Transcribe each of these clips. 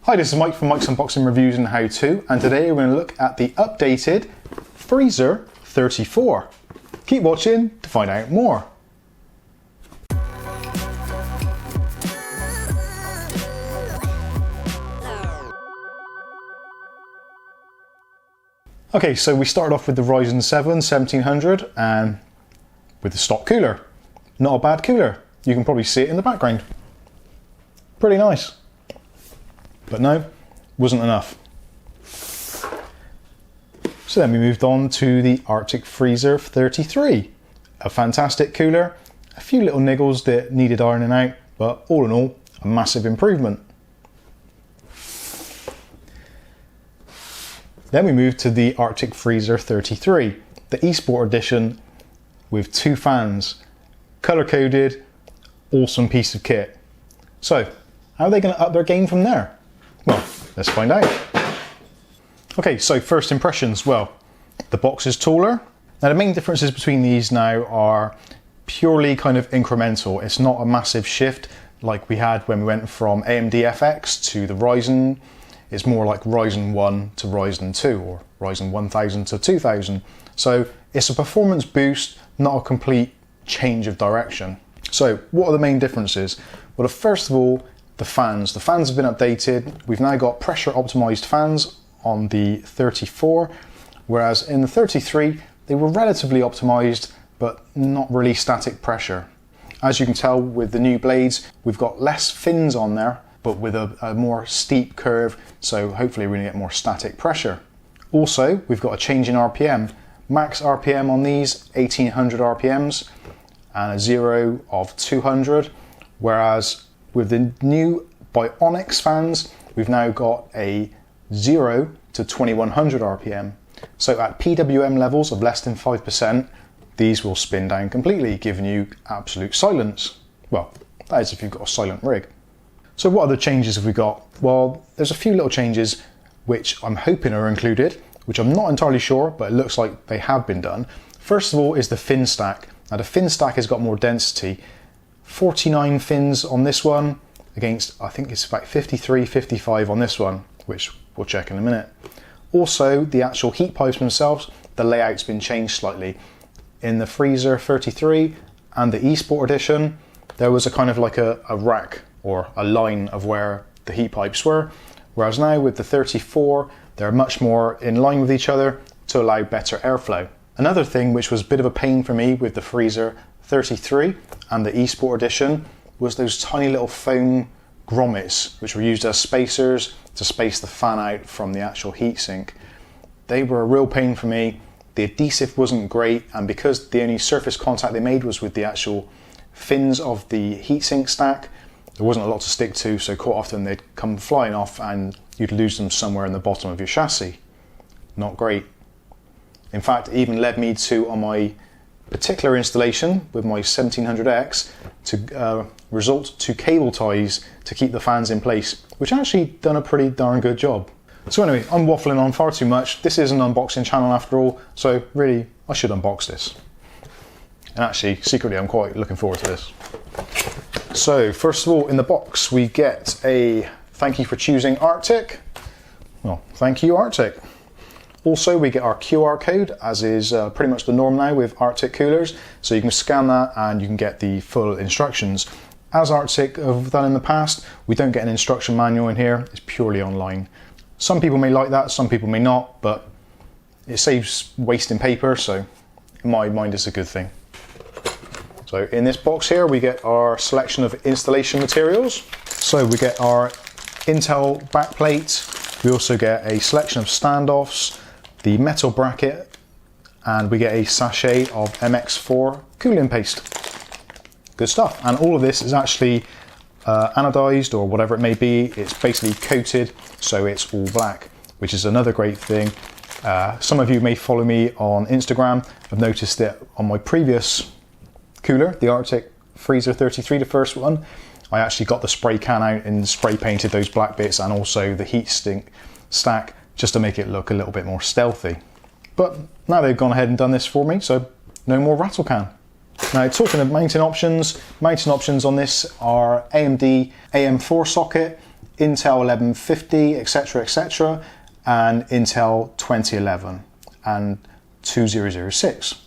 Hi, this is Mike from Mike's Unboxing Reviews and How To, and today we're going to look at the updated Freezer 34. Keep watching to find out more. Okay, so we started off with the Ryzen 7 1700 and with the stock cooler. Not a bad cooler. You can probably see it in the background. Pretty nice. But no, wasn't enough. So then we moved on to the Arctic Freezer 33. A fantastic cooler, a few little niggles that needed ironing out, but all in all, a massive improvement. Then we moved to the Arctic Freezer 33, the Esports edition with 2 fans, color coded, awesome piece of kit. So, how are they going to up their game from there? Well, let's find out. Okay, so first impressions. Well, the box is taller. Now the main differences between these now are purely kind of incremental. It's not a massive shift like we had when we went from AMD FX to the Ryzen. It's more like Ryzen 1 to Ryzen 2 or Ryzen 1000 to 2000. So it's a performance boost, not a complete change of direction. So what are the main differences? Well, first of all, the fans. The fans have been updated. We've now got pressure optimized fans on the 34, whereas in the 33, they were relatively optimized, but not really static pressure. As you can tell with the new blades, we've got less fins on there, but with a more steep curve, so hopefully we're going to get more static pressure. Also, we've got a change in RPM. Max RPM on these, 1800 RPMs, and a 0 of 200, whereas with the new Bionix fans, we've now got a 0 to 2100 RPM. So at PWM levels of less than 5%, these will spin down completely, giving you absolute silence. Well, that is if you've got a silent rig. So what other changes have we got? Well, there's a few little changes which I'm hoping are included, which I'm not entirely sure, but it looks like they have been done. First of all is the fin stack. Now the fin stack has got more density. 49 fins on this one against, I think it's about 53, 55 on this one, which we'll check in a minute. Also, the actual heat pipes themselves, the layout's been changed slightly. In the Freezer 33 and the Esports edition, there was a kind of like a rack or a line of where the heat pipes were, whereas now with the 34, they're much more in line with each other to allow better airflow. Another thing which was a bit of a pain for me with the Freezer 33 and the Esports edition was those tiny little foam grommets which were used as spacers to space the fan out from the actual heatsink. They were a real pain for me. The adhesive wasn't great, and because the only surface contact they made was with the actual fins of the heatsink stack, there wasn't a lot to stick to, so quite often they'd come flying off and you'd lose them somewhere in the bottom of your chassis. Not great. In fact, it even led me to, on my particular installation with my 1700X, to resort to cable ties to keep the fans in place, which actually done a pretty darn good job. So anyway, I'm waffling on far too much. This is an unboxing channel after all, so really I should unbox this. And actually, secretly, I'm quite looking forward to this. So first of all, in the box we get a thank you for choosing Arctic. Well, thank you Arctic. Also, we get our QR code, as is pretty much the norm now with Arctic coolers. So you can scan that and you can get the full instructions. As Arctic have done in the past, we don't get an instruction manual in here. It's purely online. Some people may like that, some people may not, but it saves wasting paper, so in my mind it's a good thing. So in this box here, we get our selection of installation materials. So we get our Intel backplate. We also get a selection of standoffs, the metal bracket, and we get a sachet of MX4 cooling paste. Good stuff. And all of this is actually anodized or whatever it may be. It's basically coated, so it's all black, which is another great thing. Some of you may follow me on Instagram. I've noticed that on my previous cooler, the Arctic Freezer 33, the first one, I actually got the spray can out and spray painted those black bits and also the heat sink stack just to make it look a little bit more stealthy. But now they've gone ahead and done this for me, so no more rattle can. Now, talking of mounting options on this are AMD AM4 socket, Intel 1150, etc., and Intel 2011 and 2006.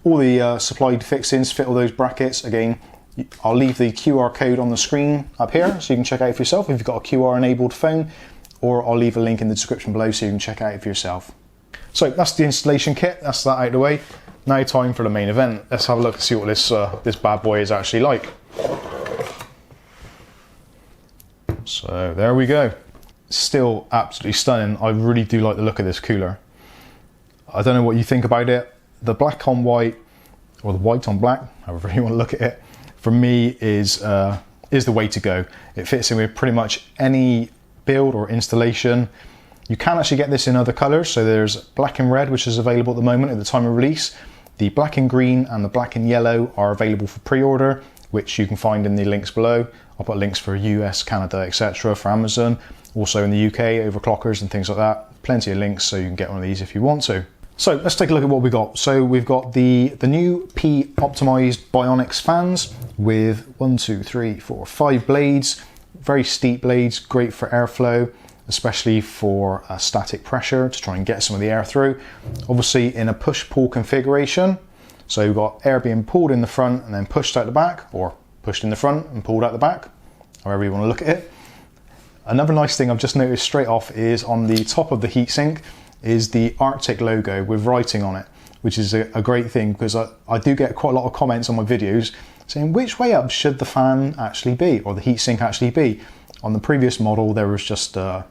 All the supplied fixings fit all those brackets. Again, I'll leave the QR code on the screen up here so you can check out for yourself if you've got a QR enabled phone, or I'll leave a link in the description below so you can check out for yourself. So that's the installation kit, that's that out of the way. Now time for the main event. Let's have a look and see what this bad boy is actually like. So there we go. Still absolutely stunning. I really do like the look of this cooler. I don't know what you think about it. The black on white, or the white on black, however you want to look at it, for me is the way to go. It fits in with pretty much any build or installation. You can actually get this in other colours, so there's black and red, which is available at the moment at the time of release. The black and green and the black and yellow are available for pre-order, which you can find in the links below. I'll put links for US, Canada, etc. for Amazon, also in the UK, overclockers and things like that. Plenty of links so you can get one of these if you want to. So let's take a look at what we got. So we've got the new optimised Bionix fans with 5 blades, very steep blades, great for airflow, especially for static pressure to try and get some of the air through. Obviously in a push-pull configuration, so we've got air being pulled in the front and then pushed out the back, or pushed in the front and pulled out the back, however you want to look at it. Another nice thing I've just noticed straight off is on the top of the heatsink is the Arctic logo with writing on it, which is a great thing, because I do get quite a lot of comments on my videos saying which way up should the fan actually be, or the heatsink actually be. On the previous model there was just I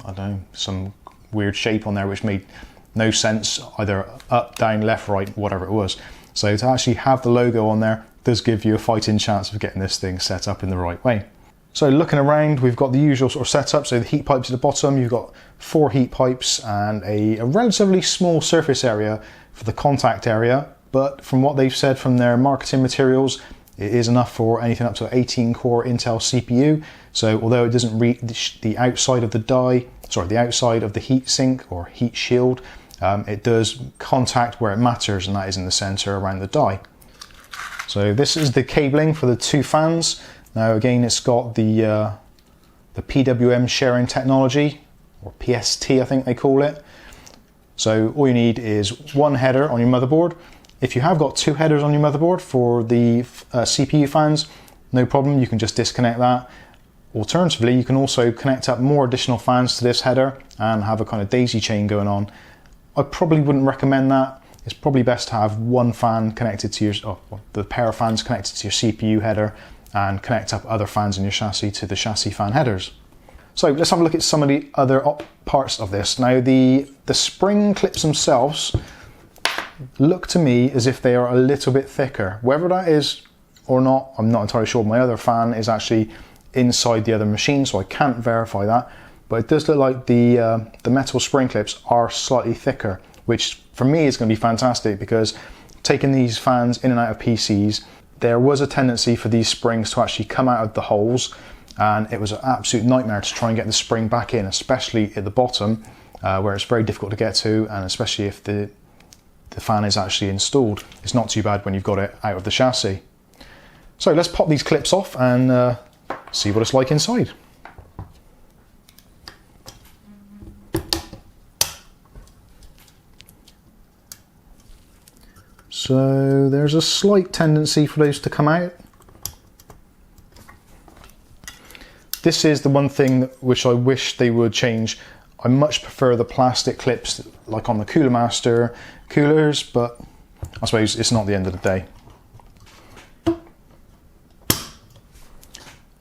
don't know, some weird shape on there which made no sense, either up, down, left, right, whatever it was. So to actually have the logo on there does give you a fighting chance of getting this thing set up in the right way. So looking around, we've got the usual sort of setup. So the heat pipes at the bottom, you've got 4 heat pipes and a relatively small surface area for the contact area. But from what they've said from their marketing materials, it is enough for anything up to an 18 core Intel CPU. So although it doesn't reach the outside of the outside of the heat sink or heat shield, it does contact where it matters, and that is in the center around the die. So this is the cabling for the 2 fans. Now again, it's got the PWM sharing technology, or PST I think they call it. So all you need is 1 header on your motherboard. If you have got 2 headers on your motherboard for the CPU fans, no problem, you can just disconnect that. Alternatively, you can also connect up more additional fans to this header and have a kind of daisy chain going on. I probably wouldn't recommend that. It's probably best to have 1 fan connected to the pair of fans connected to your CPU header, and connect up other fans in your chassis to the chassis fan headers. So let's have a look at some of the other parts of this. Now the spring clips themselves look to me as if they are a little bit thicker. Whether that is or not, I'm not entirely sure. My other fan is actually inside the other machine, so I can't verify that. But it does look like the metal spring clips are slightly thicker, which for me is going to be fantastic, because taking these fans in and out of PCs, there was a tendency for these springs to actually come out of the holes, and it was an absolute nightmare to try and get the spring back in, especially at the bottom where it's very difficult to get to, and especially if the fan is actually installed. It's not too bad when you've got it out of the chassis. So let's pop these clips off and see what it's like inside. So there's a slight tendency for those to come out. This is the one thing which I wish they would change. I much prefer the plastic clips like on the Cooler Master coolers, but I suppose it's not the end of the day.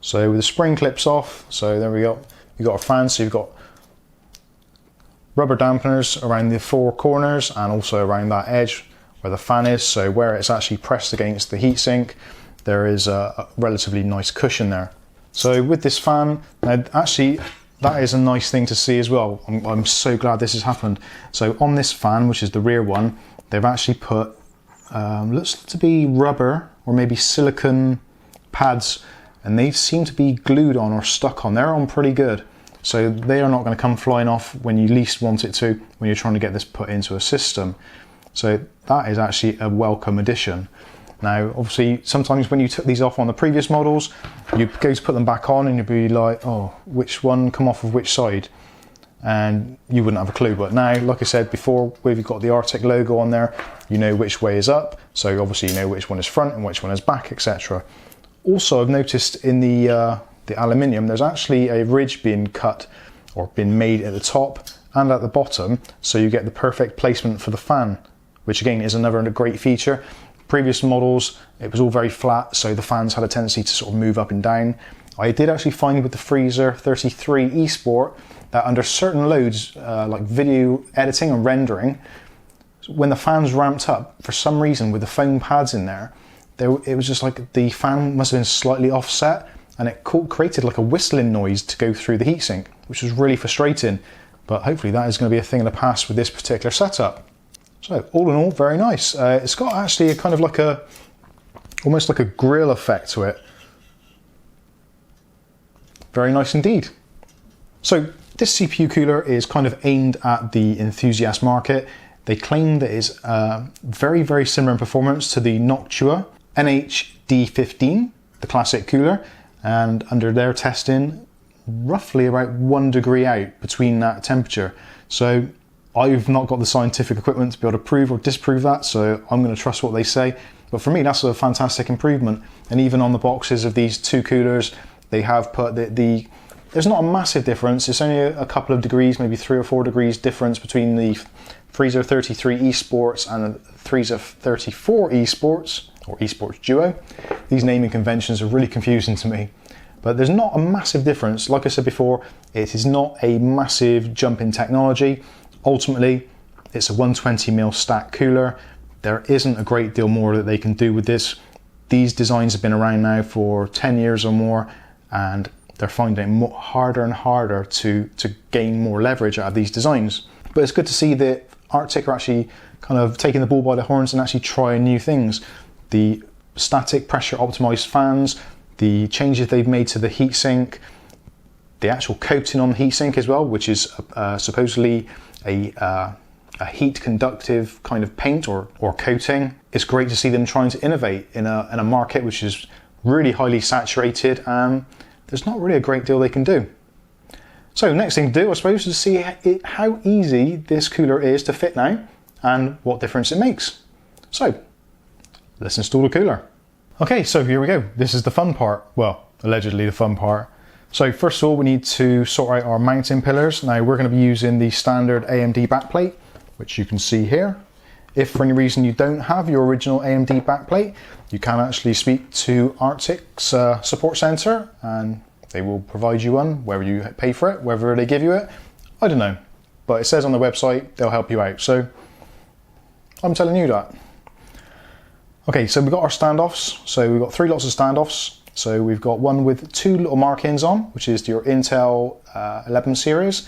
So with the spring clips off, so there we go. You've got a fan, so you've got rubber dampeners around the 4 corners and also around that edge where the fan is, so where it's actually pressed against the heatsink, there is a relatively nice cushion there. So with this fan, now actually that is a nice thing to see as well. I'm so glad this has happened. So on this fan, which is the rear one, they've actually put, looks to be rubber or maybe silicone pads, and they seem to be glued on or stuck on. They're on pretty good. So they are not going to come flying off when you least want it to, when you're trying to get this put into a system. So that is actually a welcome addition. Now, obviously, sometimes when you took these off on the previous models, you go to put them back on and you'd be like, oh, which one come off of which side? And you wouldn't have a clue. But now, like I said before, we've got the Arctic logo on there, you know which way is up. So obviously you know which one is front and which one is back, etc. Also, I've noticed in the aluminium, there's actually a ridge being cut or been made at the top and at the bottom, so you get the perfect placement for the fan, which again is another great feature. Previous models, it was all very flat, so the fans had a tendency to sort of move up and down. I did actually find with the Freezer 33 eSport that under certain loads, like video editing and rendering, when the fans ramped up, for some reason with the foam pads in there, it was just like the fan must have been slightly offset, and it created like a whistling noise to go through the heatsink, which was really frustrating. But hopefully that is going to be a thing in the past with this particular setup. So all in all, very nice. It's got actually a kind of like almost like a grill effect to it. Very nice indeed. So this CPU cooler is kind of aimed at the enthusiast market. They claim that it's very, very similar in performance to the Noctua NHD15, the classic cooler, and under their testing, roughly about 1 degree out between that temperature. So I've not got the scientific equipment to be able to prove or disprove that, so I'm going to trust what they say. But for me, that's a fantastic improvement. And even on the boxes of these two coolers, they have put there's not a massive difference. It's only a couple of degrees, maybe 3 or 4 degrees difference between the Freezer 33 eSports and the Freezer 34 eSports, or Esports Duo. These naming conventions are really confusing to me. But there's not a massive difference. Like I said before, it is not a massive jump in technology. Ultimately, it's a 120mm stack cooler. There isn't a great deal more that they can do with this. These designs have been around now for 10 years or more, and they're finding it harder and harder to gain more leverage out of these designs. But it's good to see that Arctic are actually kind of taking the bull by the horns and actually trying new things. The static pressure optimized fans, the changes they've made to the heatsink, the actual coating on the heatsink as well, which is supposedly a heat conductive kind of paint or coating. It's great to see them trying to innovate in a market which is really highly saturated, and there's not really a great deal they can do. So next thing to do, I suppose, is to see how easy this cooler is to fit now and what difference it makes. So let's install the cooler. Okay, so here we go. This is the fun part. Well, allegedly the fun part. So first of all, we need to sort out our mounting pillars. Now we're going to be using the standard AMD backplate, which you can see here. If for any reason you don't have your original AMD backplate, you can actually speak to Arctic's support center and they will provide you one, whether you pay for it, whether they give you it, I don't know. But it says on the website they'll help you out, so I'm telling you that. Okay, so we've got our standoffs. So we've got 3 lots of standoffs. So we've got one with 2 little markings on, which is your Intel 11 series.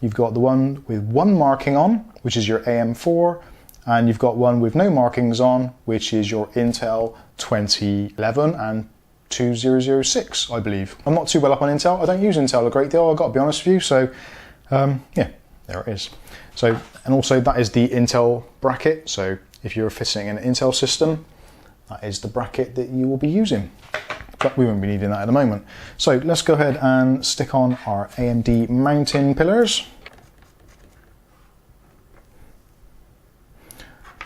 You've got the one with 1 marking on, which is your AM4. And you've got one with no markings on, which is your Intel 2011 and 2006, I believe. I'm not too well up on Intel. I don't use Intel a great deal, I've got to be honest with you. So yeah, there it is. So, and also that is the Intel bracket. So if you're fitting an Intel system, that is the bracket that you will be using. But we won't be needing that at the moment. So let's go ahead and stick on our AMD mounting pillars.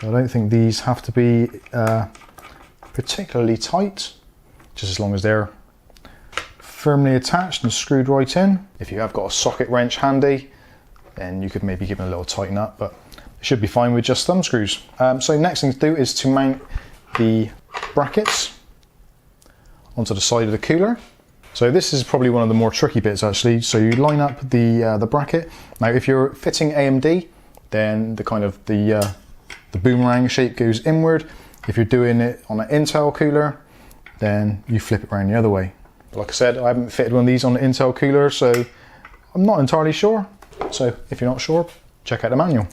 I don't think these have to be particularly tight, just as long as they're firmly attached and screwed right in. If you have got a socket wrench handy, then you could maybe give them a little tighten up, but it should be fine with just thumb screws. So next thing to do is to mount the brackets onto the side of the cooler. So this is probably one of the more tricky bits actually. So you line up the bracket. Now if you're fitting AMD, then the boomerang shape goes inward. If you're doing it on an Intel cooler, then you flip it around the other way. But like I said, I haven't fitted one of these on an Intel cooler, so I'm not entirely sure. So if you're not sure, check out the manual.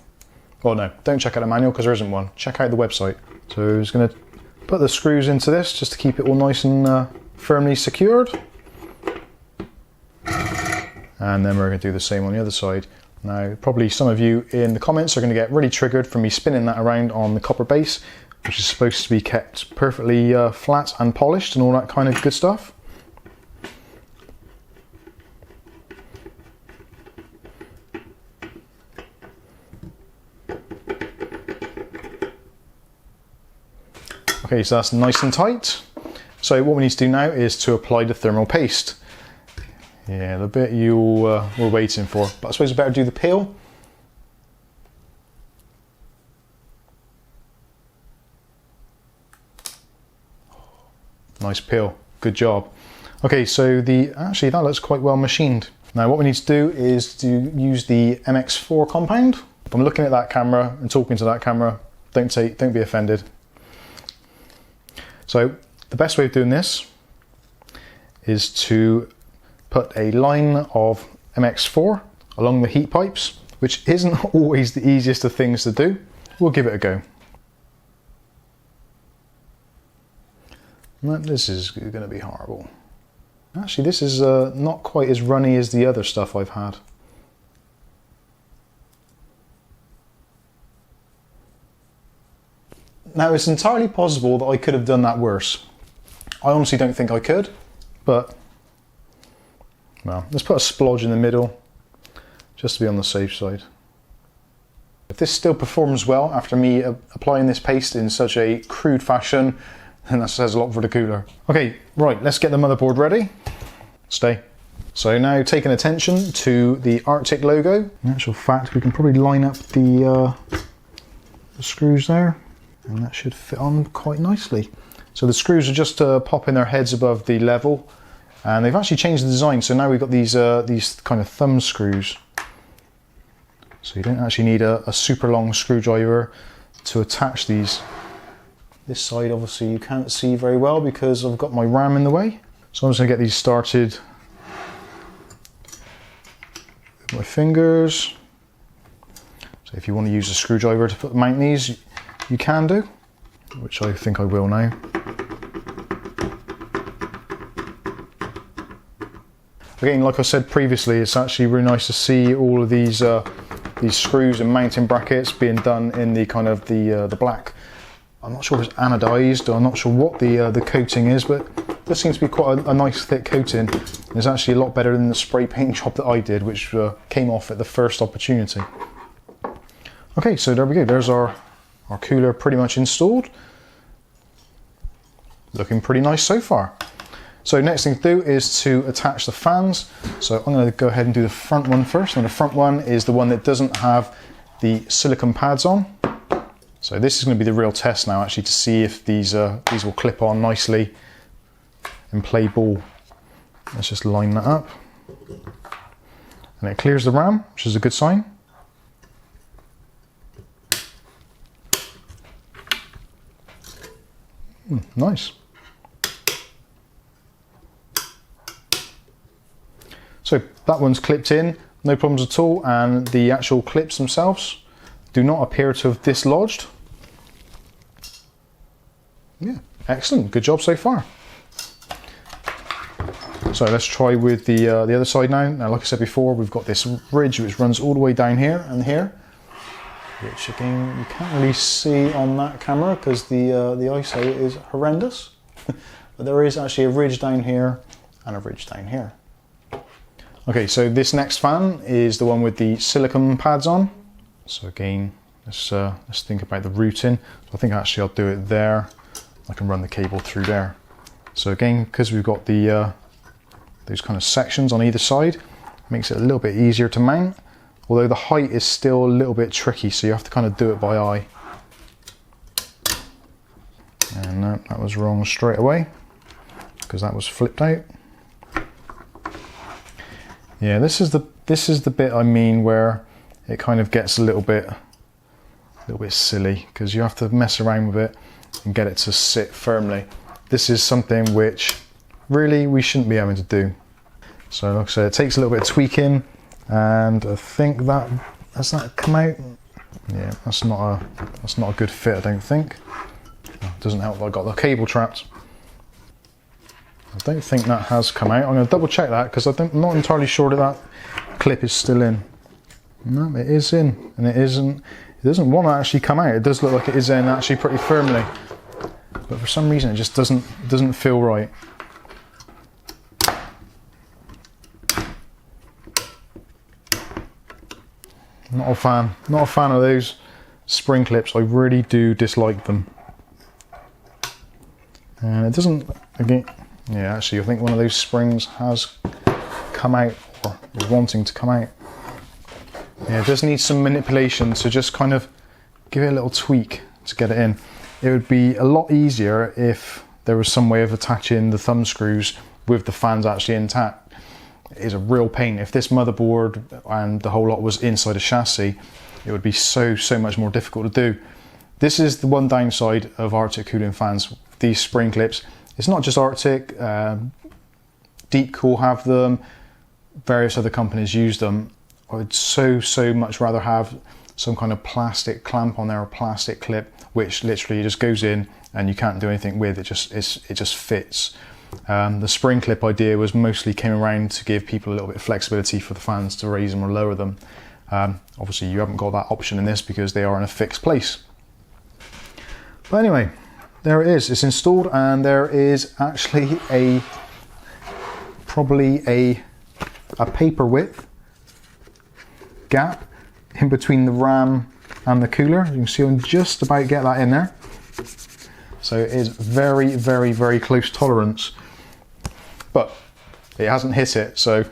Well, no, don't check out the manual because there isn't one. Check out the website. So I'm just going to put the screws into this just to keep it all nice and firmly secured. And then we're going to do the same on the other side. Now, probably some of you in the comments are going to get really triggered for me spinning that around on the copper base, which is supposed to be kept perfectly flat and polished and all that kind of good stuff. Okay, so that's nice and tight. So what we need to do now is to apply the thermal paste. Yeah, the bit you were waiting for, but I suppose I better do the peel. Nice peel, good job. Okay, so actually that looks quite well machined. Now what we need to do is to use the MX4 compound. If I'm looking at that camera and talking to that camera, don't be offended. So the best way of doing this is to put a line of MX4 along the heat pipes, which isn't always the easiest of things to do. We'll give it a go. This is going to be horrible. Actually, this is not quite as runny as the other stuff I've had. Now, it's entirely possible that I could have done that worse. I honestly don't think I could, but, well, let's put a splodge in the middle, just to be on the safe side. If this still performs well after me applying this paste in such a crude fashion, then that says a lot for the cooler. Okay, right, let's get the motherboard ready. Stay. So now taking attention to the Arctic logo. In actual fact, we can probably line up the screws there, and that should fit on quite nicely. So the screws are just popping their heads above the level, and they've actually changed the design. So now we've got these kind of thumb screws. So you don't actually need a super long screwdriver to attach these. This side obviously you can't see very well because I've got my RAM in the way. So I'm just going to get these started with my fingers. So if you want to use a screwdriver to mount these, you can do, which I think I will now. Again, like I said previously, it's actually really nice to see all of these screws and mounting brackets being done in the kind of the black. I'm not sure if it's anodized, or I'm not sure what the coating is, but this seems to be quite a nice thick coating. It's actually a lot better than the spray paint job that I did, which came off at the first opportunity. Okay, so there we go. There's our cooler pretty much installed. Looking pretty nice so far. So next thing to do is to attach the fans. So I'm going to go ahead and do the front one first. And the front one is the one that doesn't have the silicone pads on. So this is going to be the real test now, actually, to see if these will clip on nicely and play ball. Let's just line that up. And it clears the RAM, which is a good sign. Nice. So that one's clipped in, no problems at all, and the actual clips themselves do not appear to have dislodged. Yeah, excellent, good job so far. So let's try with the other side now. Now, like I said before, we've got this ridge which runs all the way down here and here, which again you can't really see on that camera because the ISO is horrendous. But there is actually a ridge down here and a ridge down here. Okay, so this next fan is the one with the silicone pads on. So again, let's think about the routing. So I think actually I'll do it there. I can run the cable through there. So again, because we've got the those kind of sections on either side, makes it a little bit easier to mount. Although the height is still a little bit tricky, so you have to kind of do it by eye. And that was wrong straight away because that was flipped out. Yeah, this is the bit I mean where it kind of gets a little bit silly because you have to mess around with it and get it to sit firmly. This is something which really we shouldn't be having to do. So like I said, it takes a little bit of tweaking, and I think that has that come out. Yeah, that's not a good fit, I don't think. It doesn't help that I got the cable trapped. I don't think that has come out. I'm going to double check that because I'm not entirely sure that clip is still in. No, it is in, and it doesn't want to actually come out. It does look like it is in actually pretty firmly, but for some reason it just doesn't feel right. Not a fan of those spring clips. I really do dislike them. And it doesn't, again, yeah, actually I think one of those springs has come out, or is wanting to come out. Yeah, it does need some manipulation to just kind of give it a little tweak to get it in. It would be a lot easier if there was some way of attaching the thumb screws with the fans actually intact. It is a real pain. If this motherboard and the whole lot was inside a chassis, it would be so much more difficult to do. This is the one downside of Arctic cooling fans, these spring clips. It's not just Arctic, Deep Cool have them, various other companies use them. I would so much rather have some kind of plastic clamp on there, or plastic clip, which literally just goes in and you can't do anything with. It just fits. The spring clip idea was mostly came around to give people a little bit of flexibility for the fans to raise them or lower them. Obviously you haven't got that option in this because they are in a fixed place. But anyway, there it is. It's installed, and there is actually probably a paper width gap in between the RAM and the cooler. You can see I'm just about to get that in there. So it is very close tolerance, but it hasn't hit it, so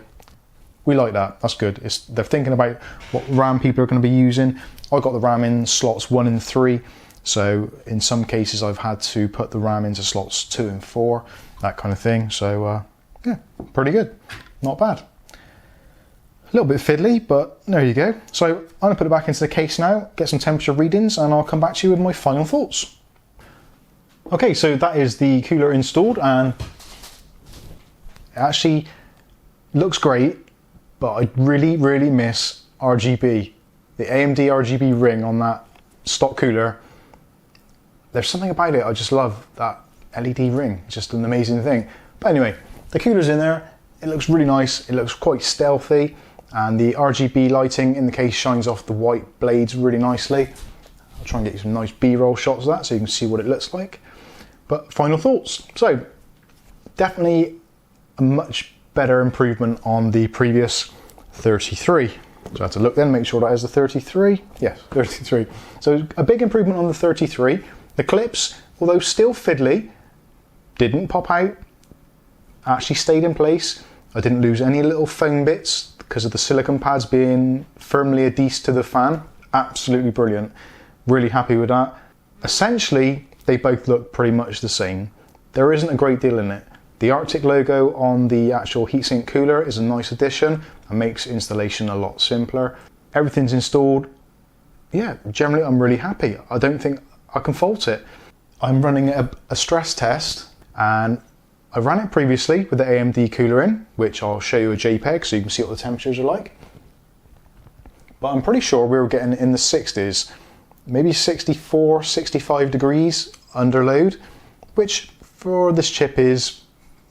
we like that. That's good. They're thinking about what RAM people are going to be using. I got the RAM in slots 1 and 3, so in some cases I've had to put the RAM into slots 2 and 4, that kind of thing. So yeah, pretty good, not bad. A little bit fiddly, but there you go. So I'm going to put it back into the case now, get some temperature readings, and I'll come back to you with my final thoughts. Okay, so that is the cooler installed, and it actually looks great, but I really miss RGB. The AMD RGB ring on that stock cooler, there's something about it, I just love that LED ring, it's just an amazing thing. But anyway, the cooler's in there, it looks really nice, it looks quite stealthy, and the RGB lighting in the case shines off the white blades really nicely. I'll try and get you some nice B-roll shots of that so you can see what it looks like. But final thoughts. So definitely a much better improvement on the previous 33. So I had to look then, make sure that is the 33. Yes, 33. So a big improvement on the 33. The clips, although still fiddly, didn't pop out, actually stayed in place. I didn't lose any little foam bits because of the silicone pads being firmly adhesed to the fan. Absolutely brilliant. Really happy with that. Essentially, they both look pretty much the same. There isn't a great deal in it. The Arctic logo on the actual heatsink cooler is a nice addition and makes installation a lot simpler. Everything's installed. Yeah, generally I'm really happy. I don't think I can fault it. I'm running a stress test, and I ran it previously with the AMD cooler in, which I'll show you a JPEG so you can see what the temperatures are like. But I'm pretty sure we were getting in the 60s, maybe 64, 65 degrees under load, which for this chip is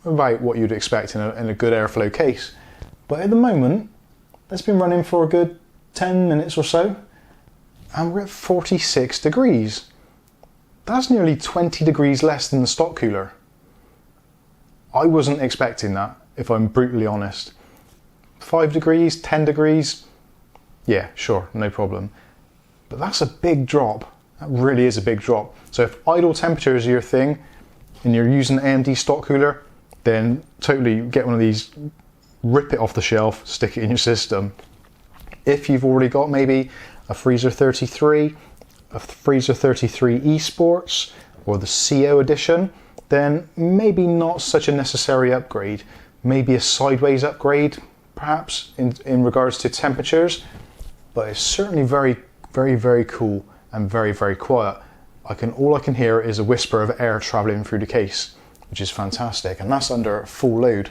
about what you'd expect in a good airflow case. But at the moment, it's been running for a good 10 minutes or so, and we're at 46 degrees. That's nearly 20 degrees less than the stock cooler. I wasn't expecting that, if I'm brutally honest. 5 degrees, 10 degrees, yeah, sure, no problem. But that's a big drop. That really is a big drop. So if idle temperature is your thing, and you're using an AMD stock cooler, then totally get one of these, rip it off the shelf, stick it in your system. If you've already got maybe a Freezer 33, a Freezer 33 Esports, or the CO edition, then maybe not such a necessary upgrade. Maybe a sideways upgrade, perhaps, in regards to temperatures, but it's certainly very cool and very quiet. All I can hear is a whisper of air traveling through the case, which is fantastic, and that's under full load.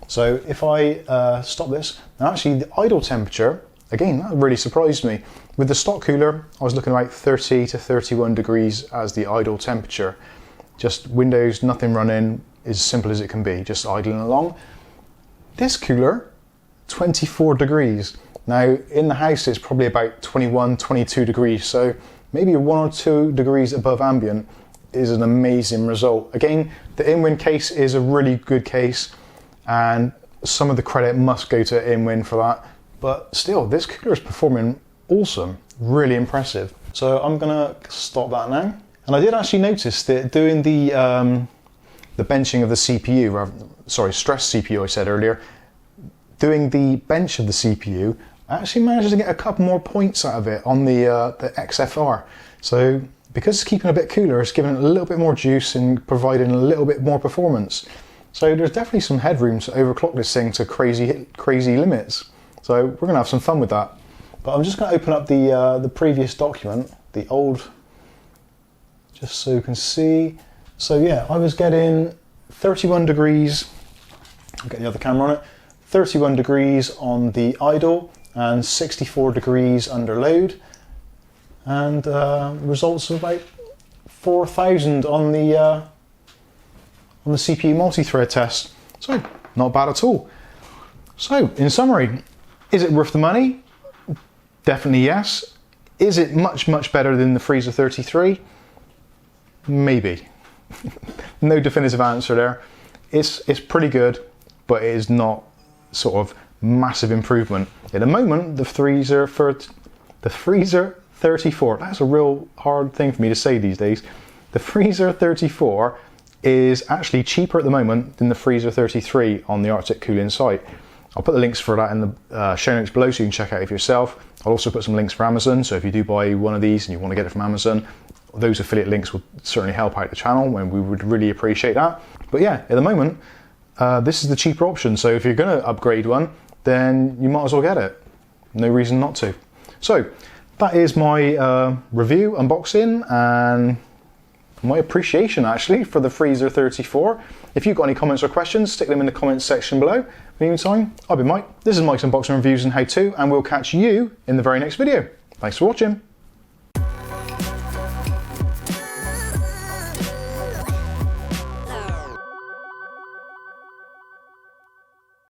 So if I stop this, now actually the idle temperature, again, that really surprised me. With the stock cooler, I was looking about 30 to 31 degrees as the idle temperature. Just Windows, nothing running, as simple as it can be, just idling along. This cooler, 24 degrees. Now in the house it's probably about 21, 22 degrees, so maybe 1 or 2 degrees above ambient is an amazing result. Again, the InWin case is a really good case, and some of the credit must go to InWin for that, but still, this cooler is performing awesome, really impressive. So I'm gonna stop that now. And I did actually notice that doing the benching of the CPU, stress CPU I said earlier, doing the bench of the CPU, I actually managed to get a couple more points out of it on the XFR. So because it's keeping a bit cooler, it's giving it a little bit more juice and providing a little bit more performance. So there's definitely some headroom to overclock this thing to crazy limits. So we're gonna have some fun with that. But I'm just gonna open up the previous document, the old, just so you can see. So yeah, I was getting 31 degrees, I'll get the other camera on it, 31 degrees on the idle and 64 degrees under load, and results of about 4,000 on the CPU multi-thread test. So not bad at all. So in summary, is it worth the money? Definitely yes. Is it much better than the Freezer 33? Maybe. No definitive answer there. It's pretty good, but it is not sort of massive improvement. At the moment, the Freezer 34, that's a real hard thing for me to say these days. The Freezer 34 is actually cheaper at the moment than the Freezer 33 on the Arctic Cooling site. I'll put the links for that in the show notes below so you can check out it for yourself. I'll also put some links for Amazon, so if you do buy one of these and you want to get it from Amazon, those affiliate links will certainly help out the channel, and we would really appreciate that. But yeah, at the moment, this is the cheaper option, so if you're going to upgrade one, then you might as well get it. No reason not to. So that is my review, unboxing, and my appreciation actually for the Freezer 34. If you've got any comments or questions, stick them in the comments section below. In the meantime, I've been Mike. This is Mike's Unboxing Reviews and How To, and we'll catch you in the very next video. Thanks for watching.